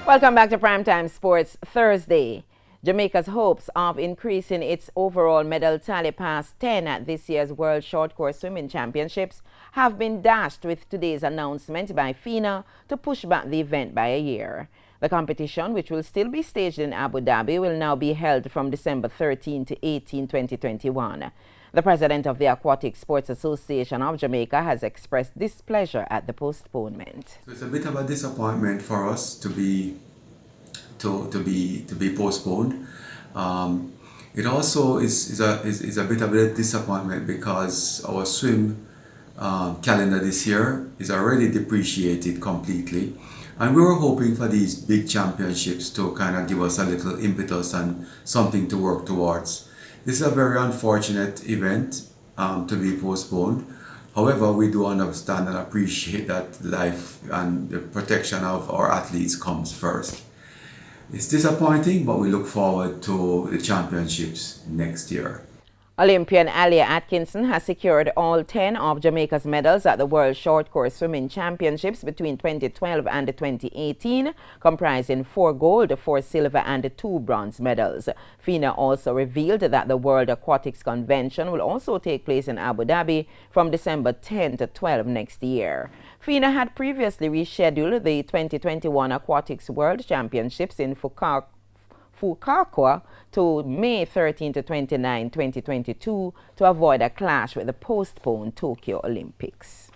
Welcome back to Primetime Sports Thursday. Jamaica's hopes of increasing its overall medal tally past 10 at this year's World Short Course Swimming Championships have been dashed with today's announcement by FINA to push back the event by a year. The competition, which will still be staged in Abu Dhabi, will now be held from December 13 to 18, 2021. The president of the Aquatic Sports Association of Jamaica has expressed displeasure at the postponement. So it's a bit of a disappointment for us to be postponed. It also is a bit of a disappointment because our swim calendar this year is already depreciated completely, and we were hoping for these big championships to kind of give us a little impetus and something to work towards. This is a very unfortunate event to be postponed. However, we do understand and appreciate that life and the protection of our athletes comes first. It's disappointing, but we look forward to the championships next year. Olympian Alia Atkinson has secured all 10 of Jamaica's medals at the World Short Course Swimming Championships between 2012 and 2018, comprising 4 gold, 4 silver, and 2 bronze medals. FINA also revealed that the World Aquatics Convention will also take place in Abu Dhabi from December 10 to 12 next year. FINA had previously rescheduled the 2021 Aquatics World Championships in Fukuoka to May 13 to 29, 2022 to avoid a clash with the postponed Tokyo Olympics.